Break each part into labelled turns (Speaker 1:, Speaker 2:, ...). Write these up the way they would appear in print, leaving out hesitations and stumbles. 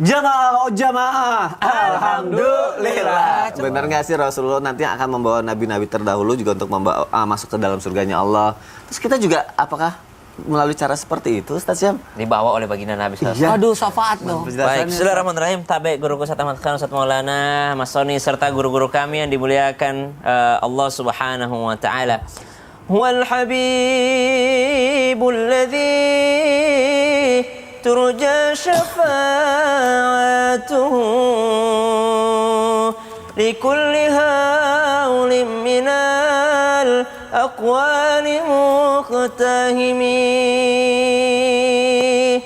Speaker 1: Jamaah, oh jamaah, alhamdulillah. Benar nggak sih Rasulullah nanti akan membawa nabi-nabi terdahulu juga untuk membawa masuk ke dalam surganya Allah. Terus kita juga apakah melalui cara seperti itu, Ustaz Syam?
Speaker 2: Dibawa oleh baginda Nabi SAW.
Speaker 1: Iya.
Speaker 3: Aduh, syafaat dong.
Speaker 2: Baik, Bismillahirrahmanirrahim. Tabe guruku Ustaz Ahmad Khan, Ustaz Maulana, Mas Soni serta guru-guru kami yang dimuliakan Allah Subhanahu wa taala. Huwal habibul ladzi turja syafa'atuhu likulli haulim minal aqwali muqtahimi.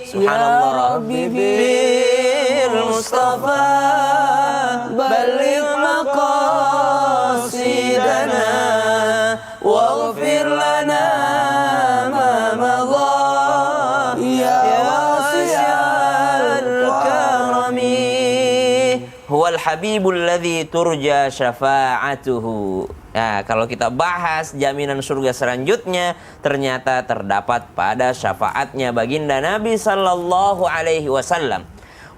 Speaker 2: Subhanallah Rabbi bil Mustafa balligh maqasidana waghfir lana ma madha ya wasi'al karami. Huwal habibul ladzi turja syafa'atuhu. Nah, kalau kita bahas jaminan surga selanjutnya, ternyata terdapat pada syafaatnya baginda Nabi sallallahu alaihi wasallam.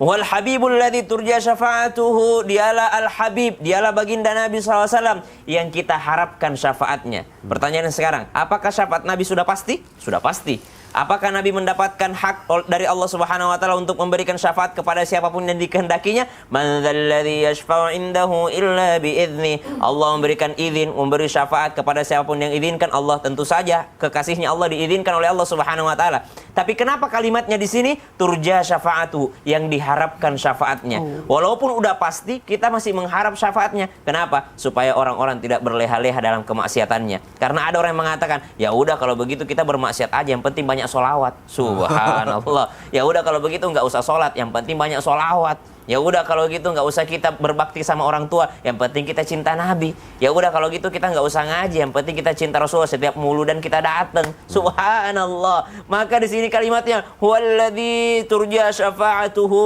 Speaker 2: Wal habibul ladzi turja syafa'atuhu, dialah al-habib, dialah baginda Nabi sallallahu alaihi wasallam yang kita harapkan syafaatnya. Pertanyaannya sekarang, apakah syafaat Nabi sudah pasti? Sudah pasti. Apakah Nabi mendapatkan hak dari Allah Subhanahu wa taala untuk memberikan syafaat kepada siapapun yang dikehendakinya? Man dzalladzi yashfa'u 'indahu illa bi'idznih. Allah memberikan izin, memberi syafaat kepada siapapun yang izinkan Allah. Tentu saja kekasihnya Allah diizinkan oleh Allah Subhanahu wa taala. Tapi kenapa kalimatnya di sini turja syafa'atu, yang diharapkan syafaatnya? Walaupun udah pasti, kita masih mengharap syafaatnya. Kenapa? Supaya orang-orang tidak berleha-leha dalam kemaksiatannya. Karena ada orang yang mengatakan, ya udah kalau begitu kita bermaksiat aja, yang penting banyak solawat. Subhanallah. Ya udah kalau begitu nggak usah sholat, yang penting banyak solawat. Ya udah kalau gitu nggak usah kita berbakti sama orang tua, yang penting kita cinta Nabi. Ya udah kalau gitu kita nggak usah ngaji, yang penting kita cinta Rasulullah, setiap muludan kita datang. Subhanallah. Maka di sini kalimatnya huwallazi turja syafa'atuhu,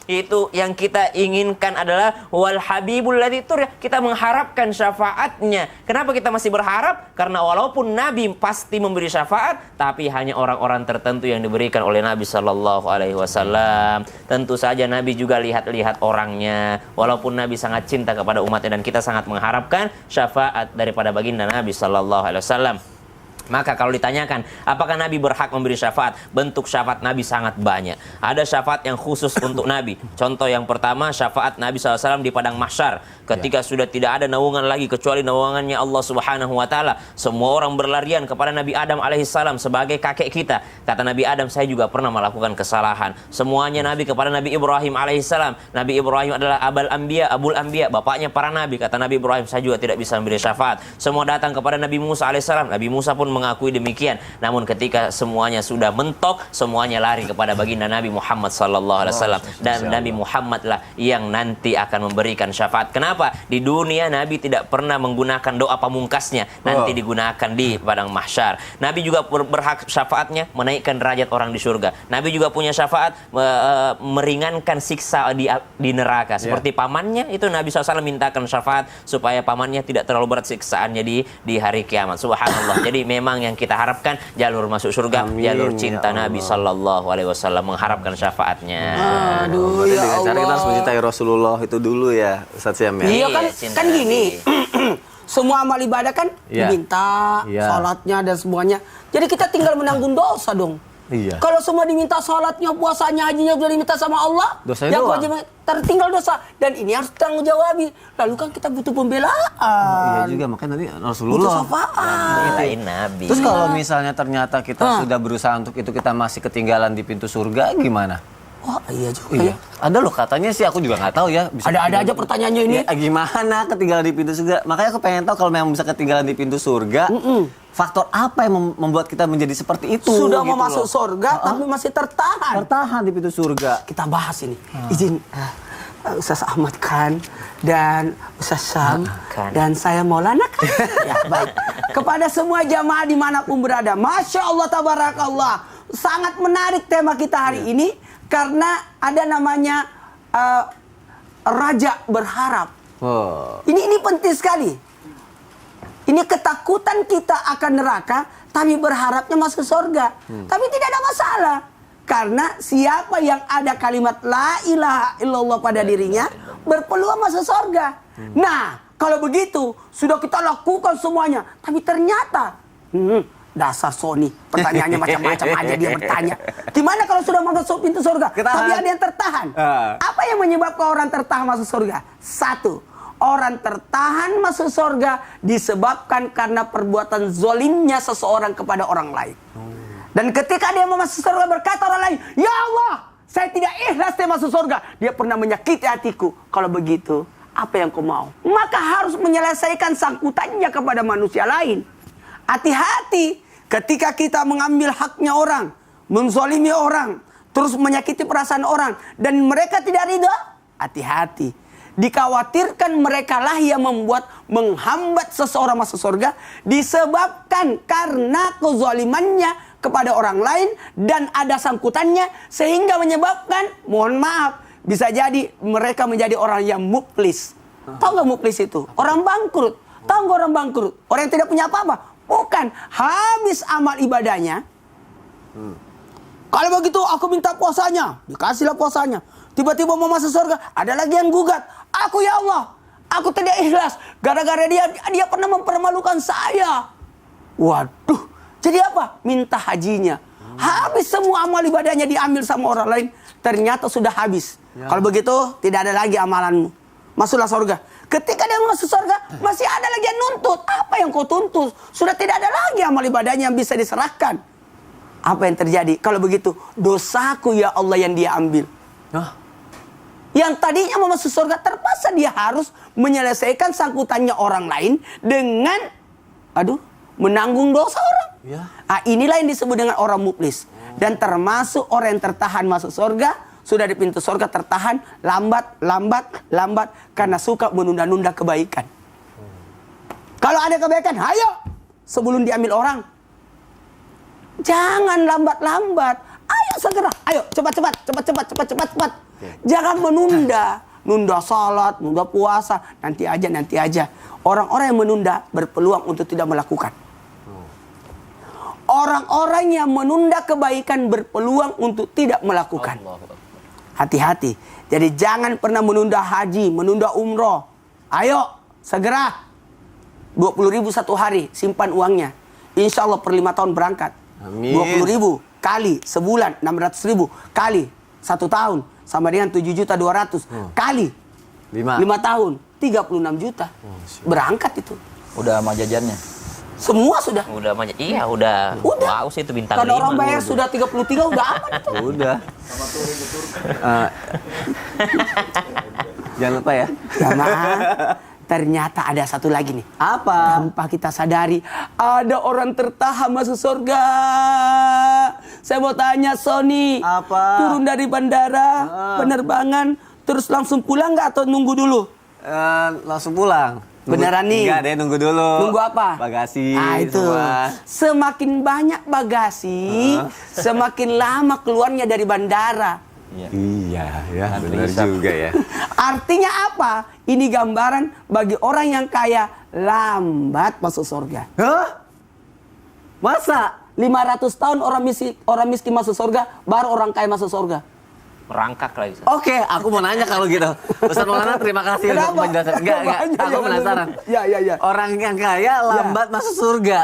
Speaker 2: itu yang kita inginkan adalah wal habibul ladzi turja, kita mengharapkan syafaatnya. Kenapa kita masih berharap? Karena walaupun Nabi pasti memberi syafaat, tapi hanya orang-orang tertentu yang diberikan oleh Nabi sallallahu alaihi wasallam. Tentu saja Nabi juga lihat orangnya. Walaupun Nabi sangat cinta kepada umatnya dan kita sangat mengharapkan syafaat daripada baginda Nabi sallallahu alaihi wasallam. Maka kalau ditanyakan, apakah Nabi berhak memberi syafaat? Bentuk syafaat Nabi sangat banyak. Ada syafaat yang khusus untuk Nabi. Contoh yang pertama, syafaat Nabi SAW di padang mahsyar. Ketika sudah tidak ada naungan lagi kecuali naungannya Allah Subhanahu wa taala. Semua orang berlarian kepada Nabi Adam alaihissalam sebagai kakek kita. Kata Nabi Adam, saya juga pernah melakukan kesalahan. Semuanya Nabi kepada Nabi Ibrahim alaihissalam. Nabi Ibrahim adalah abul anbiya, bapaknya para nabi. Kata Nabi Ibrahim, saya juga tidak bisa memberi syafaat. Semua datang kepada Nabi Musa alaihissalam. Nabi Musa pun mengakui demikian. Namun ketika semuanya sudah mentok, semuanya lari kepada baginda Nabi Muhammad sallallahu alaihi wasallam, dan Nabi Muhammad lah yang nanti akan memberikan syafaat. Kenapa? Di dunia Nabi tidak pernah menggunakan doa pamungkasnya, nanti digunakan di padang mahsyar. Nabi juga berhak syafaatnya menaikkan derajat orang di surga. Nabi juga punya syafaat meringankan siksa di neraka. Seperti pamannya itu Nabi SAW mintakan syafaat supaya pamannya tidak terlalu berat siksaannya di hari kiamat. Subhanallah. Jadi memang yang kita harapkan jalur masuk surga, jalur cinta Nabi sallallahu alaihi wasallam, mengharapkan syafaatnya.
Speaker 3: Aduh,
Speaker 1: Jadi
Speaker 3: ya
Speaker 1: dengan cara kita harus
Speaker 3: Allah.
Speaker 1: mencintai Rasulullah itu dulu ya, Ustaz Syam ya.
Speaker 3: Iya
Speaker 2: cinta
Speaker 3: kan gini. Semua amal ibadah kan
Speaker 1: Iya.
Speaker 3: diminta,
Speaker 1: Iya.
Speaker 3: salatnya dan semuanya. Jadi kita tinggal menanggung dosa dong.
Speaker 1: Iya.
Speaker 3: Kalau semua diminta salatnya, puasanya, hajinya sudah diminta sama Allah,
Speaker 1: Dosanya
Speaker 3: yang
Speaker 1: doang.
Speaker 3: wajib tertinggal dosa, dan ini harus tanggung jawabi. Lalu kan kita butuh pembelaan.
Speaker 1: Iya juga, makanya nanti
Speaker 3: Butuh
Speaker 1: Rasulullah.
Speaker 3: syafaat.
Speaker 2: Kitain Nabi.
Speaker 1: Terus kalau misalnya ternyata kita sudah berusaha untuk itu, kita masih ketinggalan di pintu surga, gimana?
Speaker 3: Wah, iya juga.
Speaker 1: Iya.
Speaker 3: Ya.
Speaker 1: Ada loh katanya sih, aku juga nggak tahu ya.
Speaker 3: Ada aja pertanyaannya ini.
Speaker 1: Ya, gimana ketinggalan di pintu surga? Makanya aku pengen tahu kalau memang bisa ketinggalan di pintu surga, faktor apa yang membuat kita menjadi seperti itu?
Speaker 3: Sudah
Speaker 1: gitu
Speaker 3: mau masuk
Speaker 1: loh.
Speaker 3: surga, tapi masih tertahan.
Speaker 1: Tertahan di pintu surga.
Speaker 3: Kita bahas ini. Izin Ustaz Ahmad Khan dan Ustaz Syam
Speaker 2: Khan.
Speaker 3: dan saya Maulana Khan. Ya, baik. Kepada semua jamaah dimanapun berada, Masya Allah, tabarakallah. Sangat menarik tema kita hari ini karena ada namanya raja berharap.
Speaker 1: Wow.
Speaker 3: Ini penting sekali. Ini ketakutan kita akan neraka, tapi berharapnya masuk surga. Tapi tidak ada masalah. Karena siapa yang ada kalimat la ilaha illallah pada dirinya berpeluang masuk surga. Nah, kalau begitu sudah kita lakukan semuanya, tapi ternyata dasar Sony, pertanyaannya macam-macam aja dia bertanya. Gimana kalau sudah masuk pintu surga, tapi ada yang tertahan? Apa yang menyebabkan orang tertahan masuk surga? Satu, orang tertahan masuk surga disebabkan karena perbuatan zolimnya seseorang kepada orang lain. Dan ketika dia mau masuk surga berkata orang lain, ya Allah, saya tidak ikhlas dia masuk surga. Dia pernah menyakiti hatiku. Kalau begitu, apa yang kau mau? Maka harus menyelesaikan sangkutannya kepada manusia lain. Hati-hati ketika kita mengambil haknya orang, menzalimi orang, terus menyakiti perasaan orang, dan mereka tidak ridha. Hati-hati. Dikhawatirkan mereka lah yang menghambat seseorang masuk surga disebabkan karena kezalimannya kepada orang lain dan ada sangkutannya sehingga menyebabkan, mohon maaf, bisa jadi mereka menjadi orang yang muflis. Tahu nggak muflis itu? Orang bangkrut. Tahu nggak orang bangkrut? Orang yang tidak punya apa-apa. Bukan, habis amal ibadahnya. Kalau begitu aku minta puasanya, dikasihlah puasanya. Tiba-tiba mau masuk surga, ada lagi yang gugat. Aku ya Allah, aku tidak ikhlas. Gara-gara dia pernah mempermalukan saya. Waduh, jadi apa? Minta hajinya. Habis semua amal ibadahnya diambil sama orang lain. Ternyata sudah habis. Ya. Kalau begitu, tidak ada lagi amalanmu. Masuklah surga. Ketika dia masuk surga, masih ada lagi yang nuntut. Apa yang kau tuntut? Sudah tidak ada lagi amal ibadahnya yang bisa diserahkan. Apa yang terjadi? Kalau begitu, dosaku ya Allah yang dia ambil. Yang tadinya mau masuk surga, terpaksa dia harus menyelesaikan sangkutannya orang lain dengan, menanggung dosa orang. Ya. Inilah yang disebut dengan orang muflis. Dan termasuk orang yang tertahan masuk surga, sudah di pintu surga tertahan, lambat, karena suka menunda-nunda kebaikan. Kalau ada kebaikan, ayo, sebelum diambil orang. Jangan lambat-lambat. Ayo segera, ayo cepat. Jangan menunda. Nunda salat, nunda puasa, nanti aja. Orang-orang yang menunda berpeluang untuk tidak melakukan. Orang-orang yang menunda kebaikan berpeluang untuk tidak melakukan. Hati-hati. Jadi jangan pernah menunda haji, menunda umroh. Ayo, segera. 20.000 satu hari, simpan uangnya. Insya Allah per 5 tahun berangkat. Amin. 20.000 kali sebulan, 600.000 kali 1 tahun. Sama dengan 7.200.000 kali 5 tahun, 36 juta. Berangkat itu.
Speaker 4: Udah sama jajannya?
Speaker 3: Semua sudah.
Speaker 2: Iya, udah. Wow, sih itu bintang 5.
Speaker 3: Kalau orang bayar sudah 33 udah aman itu.
Speaker 1: Udah. Jangan lupa ya.
Speaker 3: Jamaah, ternyata ada satu lagi nih.
Speaker 1: Apa?
Speaker 3: Tanpa kita sadari, ada orang tertahan masuk surga. Saya mau tanya Sony,
Speaker 1: apa?
Speaker 3: Turun dari bandara, penerbangan, terus langsung pulang nggak atau nunggu dulu?
Speaker 1: Langsung pulang.
Speaker 3: Beneran nih?
Speaker 1: Enggak deh, nunggu dulu.
Speaker 3: Nunggu apa?
Speaker 1: Bagasi.
Speaker 3: Itu.
Speaker 1: Semua.
Speaker 3: Semakin banyak bagasi, semakin lama keluarnya dari bandara.
Speaker 1: Iya, benar juga ya.
Speaker 3: Artinya apa? Ini gambaran bagi orang yang kaya lambat masuk surga.
Speaker 1: Hah? Masa?
Speaker 3: 500 tahun orang miskin masuk surga, baru orang kaya masuk surga.
Speaker 2: Merangkak lagi.
Speaker 1: Oke, aku mau nanya kalau gitu. Ustaz Maulana, terima kasih untuk penjelasan. Enggak. Aku penasaran.
Speaker 3: Ya.
Speaker 1: Orang yang kaya lambat masuk surga.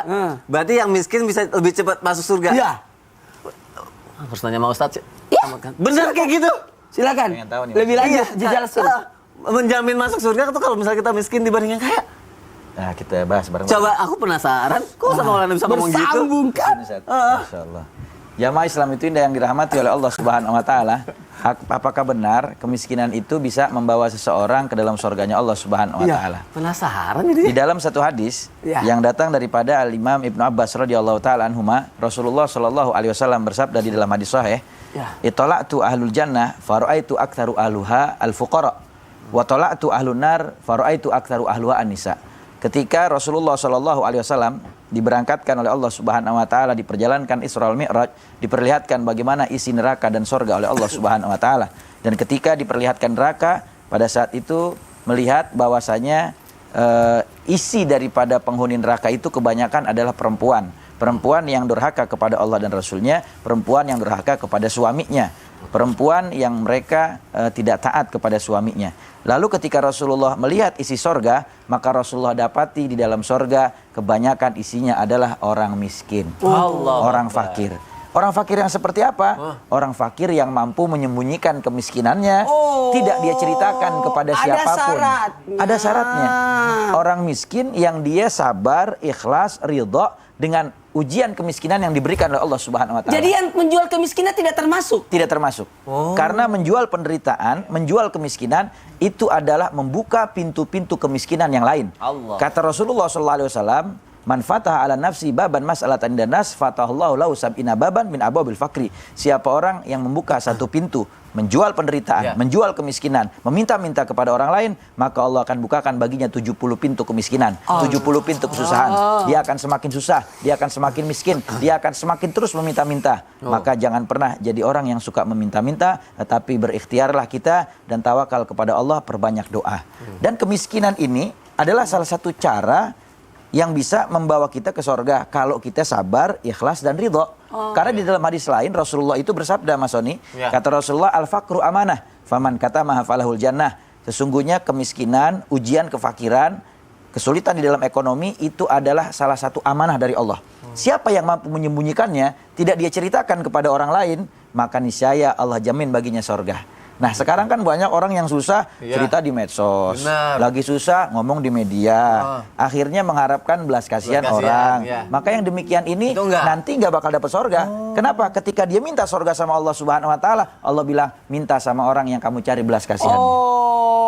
Speaker 1: Berarti yang miskin bisa lebih cepat masuk surga.
Speaker 3: Iya.
Speaker 1: Harus nanya sama Ustaz.
Speaker 3: Iya.
Speaker 1: Bener kayak gitu.
Speaker 3: Silakan.
Speaker 4: Tahu nih,
Speaker 3: Lebih lanjut dijelaskan.
Speaker 1: Menjamin masuk surga itu kalau misalnya kita miskin dibanding yang kaya.
Speaker 4: Nah, kita bahas bareng.
Speaker 1: Coba aku penasaran, kok Ustaz Maulana bisa ngomong gitu?
Speaker 3: Bersambung kan?
Speaker 4: Masyaallah. Jamaah Islam itu indah yang dirahmati oleh Allah Subhanahu wa taala. Apakah benar kemiskinan itu bisa membawa seseorang ke dalam surganya Allah Subhanahu wa taala?
Speaker 1: Penasaran ini.
Speaker 4: Di dalam satu hadis yang datang daripada Al-Imam Ibnu Abbas radhiyallahu taala anhuma, Rasulullah shallallahu alaihi wasallam bersabda di dalam hadis sahih, "Ittala'tu ahlul jannah fara'aitu aktsaru ahluha al-fuqara wa tala'tu ahlun nar fara'aitu aktsaru ahluha an-nisa." Ketika Rasulullah shallallahu alaihi wasallam diberangkatkan oleh Allah Subhanahu wa taala, diperjalankan Isra wal Mi'raj, diperlihatkan bagaimana isi neraka dan surga oleh Allah Subhanahu wa taala. Dan ketika diperlihatkan neraka, pada saat itu melihat bahwasanya isi daripada penghuni neraka itu kebanyakan adalah perempuan. perempuan yang durhaka kepada Allah dan Rasulnya, perempuan yang durhaka kepada suaminya, perempuan yang mereka tidak taat kepada suaminya. Lalu ketika Rasulullah melihat isi sorga, maka Rasulullah dapati di dalam sorga kebanyakan isinya adalah orang miskin, orang fakir. Orang fakir yang seperti apa? Orang fakir yang mampu menyembunyikan kemiskinannya, tidak dia ceritakan kepada siapapun. Ada syaratnya. Orang miskin yang dia sabar, ikhlas, ridho dengan ujian kemiskinan yang diberikan oleh Allah Subhanahu wa taala.
Speaker 3: Jadi yang menjual kemiskinan tidak termasuk?
Speaker 4: Tidak termasuk. Karena menjual penderitaan, menjual kemiskinan itu adalah membuka pintu-pintu kemiskinan yang lain. Kata Rasulullah SAW, man fataha ala nafsi baban mas'alatan danas fatahallahu lahu sab'ina baban min abwabil fakri. Siapa orang yang membuka satu pintu, menjual penderitaan, menjual kemiskinan, meminta-minta kepada orang lain, maka Allah akan bukakan baginya 70 pintu kemiskinan, 70 pintu kesusahan. Dia akan semakin susah, dia akan semakin miskin, dia akan semakin terus meminta-minta. Maka jangan pernah jadi orang yang suka meminta-minta, tetapi berikhtiarlah kita dan tawakal kepada Allah, perbanyak doa. Dan kemiskinan ini adalah salah satu cara yang bisa membawa kita ke sorga kalau kita sabar, ikhlas dan ridho. Karena di dalam hadis lain Rasulullah itu bersabda, Mas Soni, kata Rasulullah, al-faqru amanah, faman katamaha falahul jannah. Sesungguhnya kemiskinan, ujian kefakiran, kesulitan di dalam ekonomi itu adalah salah satu amanah dari Allah. Siapa yang mampu menyembunyikannya, tidak dia ceritakan kepada orang lain, maka niscaya Allah jamin baginya sorga. Nah sekarang kan banyak orang yang susah cerita di medsos, lagi susah ngomong di media, akhirnya mengharapkan belas kasihan orang. Maka yang demikian ini nanti nggak bakal dapat sorga. Kenapa? Ketika dia minta sorga sama Allah Subhanahu Wa Taala, Allah bilang minta sama orang yang kamu cari belas kasihan.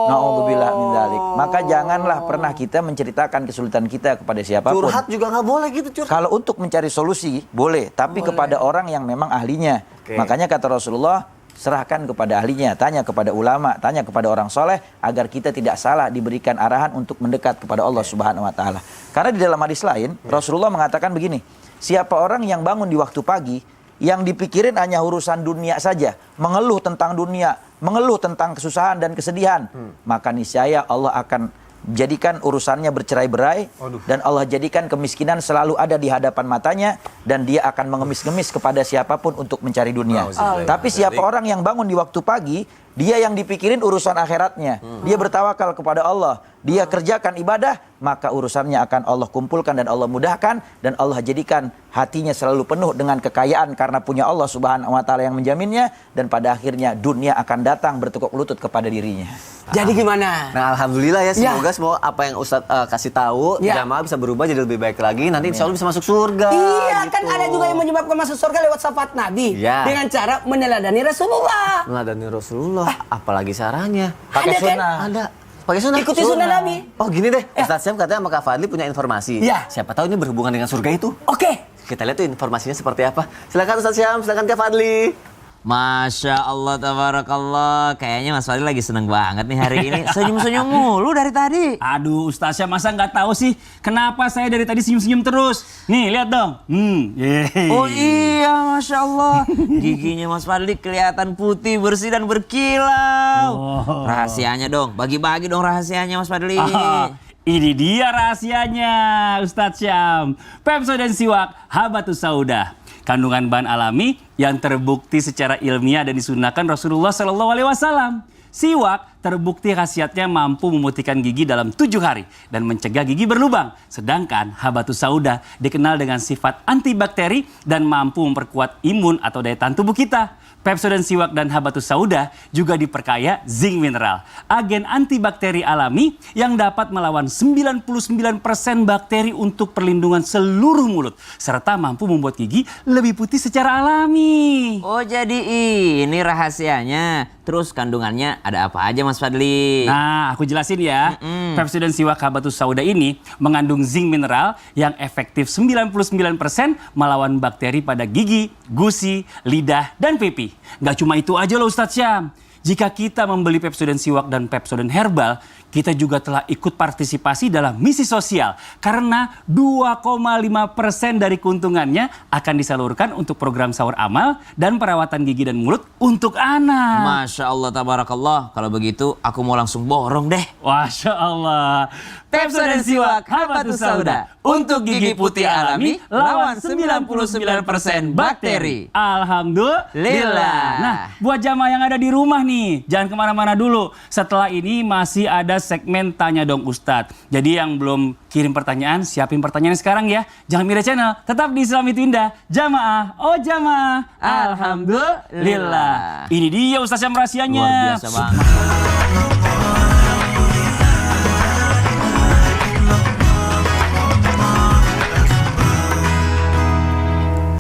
Speaker 4: Na'udzubillah min dzalik. Maka janganlah pernah kita menceritakan kesulitan kita kepada siapapun.
Speaker 1: Curhat juga nggak boleh gitu, curhat.
Speaker 4: Kalau untuk mencari solusi boleh, tapi kepada orang yang memang ahlinya. Makanya kata Rasulullah, serahkan kepada ahlinya, tanya kepada ulama, tanya kepada orang soleh, agar kita tidak salah diberikan arahan untuk mendekat kepada Allah Subhanahu Wa Taala. Karena di dalam hadis lain Rasulullah mengatakan begini, siapa orang yang bangun di waktu pagi, yang dipikirin hanya urusan dunia saja, mengeluh tentang dunia, mengeluh tentang kesusahan dan kesedihan, maka niscaya Allah akan jadikan urusannya bercerai-berai, dan Allah jadikan kemiskinan selalu ada di hadapan matanya, dan dia akan mengemis-ngemis kepada siapapun untuk mencari dunia. Tapi siapa orang yang bangun di waktu pagi, dia yang dipikirin urusan akhiratnya, dia bertawakal kepada Allah, dia kerjakan ibadah, maka urusannya akan Allah kumpulkan dan Allah mudahkan, dan Allah jadikan hatinya selalu penuh dengan kekayaan karena punya Allah Subhanahu Wa Taala yang menjaminnya, dan pada akhirnya dunia akan datang bertekuk lutut kepada dirinya.
Speaker 3: Jadi gimana?
Speaker 1: Nah alhamdulillah ya, semoga apa yang Ustadz kasih tahu jamaah bisa berubah jadi lebih baik lagi. Nanti insya Allah bisa masuk surga.
Speaker 3: Iya,
Speaker 1: gitu.
Speaker 3: kan ada juga yang menyebabkan masuk surga lewat syafaat Nabi dengan cara meneladani Rasulullah.
Speaker 1: Meneladani Rasulullah, apalagi caranya?
Speaker 4: Pakai
Speaker 3: Ada,
Speaker 4: sunnah.
Speaker 3: kan?
Speaker 1: Ada. Pakai sunnah.
Speaker 3: Ikuti sunnah Nabi.
Speaker 1: Oh gini deh, Ustadz Syam katanya sama Kak Fadli punya informasi. Siapa tahu ini berhubungan dengan surga itu.
Speaker 3: Oke.
Speaker 1: Kita lihat tuh informasinya seperti apa. Silakan Ustadz Syam, silakan Kak Fadli.
Speaker 2: Masya Allah, tabarakallah. Kayaknya Mas Fadli lagi seneng banget nih hari ini. Senyum-senyum mulu dari tadi.
Speaker 5: Aduh, Ustaznya masa nggak tahu sih kenapa saya dari tadi senyum-senyum terus? Nih, lihat dong.
Speaker 2: Oh iya, Masya Allah. Giginya Mas Fadli kelihatan putih, bersih, dan berkilau. Rahasianya dong, bagi-bagi dong rahasianya Mas Fadli.
Speaker 5: Ini dia rahasianya, Ustadz Syam. Pepsodent Siwak Habatus Sauda. Kandungan bahan alami yang terbukti secara ilmiah dan disunahkan Rasulullah SAW. Siwak terbukti khasiatnya mampu memutihkan gigi dalam 7 hari dan mencegah gigi berlubang. Sedangkan Habatus Sauda dikenal dengan sifat antibakteri dan mampu memperkuat imun atau daya tahan tubuh kita. Pepsodent Siwak dan Habatus Sauda juga diperkaya zinc mineral, agen antibakteri alami yang dapat melawan 99% bakteri untuk perlindungan seluruh mulut, serta mampu membuat gigi lebih putih secara alami.
Speaker 2: Oh jadi ini rahasianya. Terus kandungannya ada apa aja Mas Fadli?
Speaker 5: Nah, aku jelasin ya. Pepsodent Siwak Habatus Sauda ini mengandung zinc mineral yang efektif 99% melawan bakteri pada gigi, gusi, lidah, dan pipi. Gak cuma itu aja loh Ustadz Syam. jika kita membeli Pepsodent Siwak dan Pepsodent Herbal, kita juga telah ikut partisipasi dalam misi sosial. Karena 2,5% dari keuntungannya akan disalurkan untuk program sahur amal dan perawatan gigi dan mulut untuk anak.
Speaker 2: Masya Allah, tabarakallah. Kalau begitu, aku mau langsung borong deh.
Speaker 5: Masya Allah.
Speaker 2: Pepsodent Siwak Habatus Sauda. Untuk gigi putih alami, lawan 99% bakteri.
Speaker 5: Alhamdulillah. Nah, buat jamaah yang ada di rumah nih, jangan kemana-mana dulu. Setelah ini masih ada segmen Tanya Dong Ustadz. Jadi yang belum kirim pertanyaan, siapin pertanyaan sekarang ya. Jangan milih channel, tetap di Islam Itu Indah. Jamaah, oh jamaah. Alhamdulillah. Ini dia Ustadz Syam rahasianya.
Speaker 2: Luar biasa banget.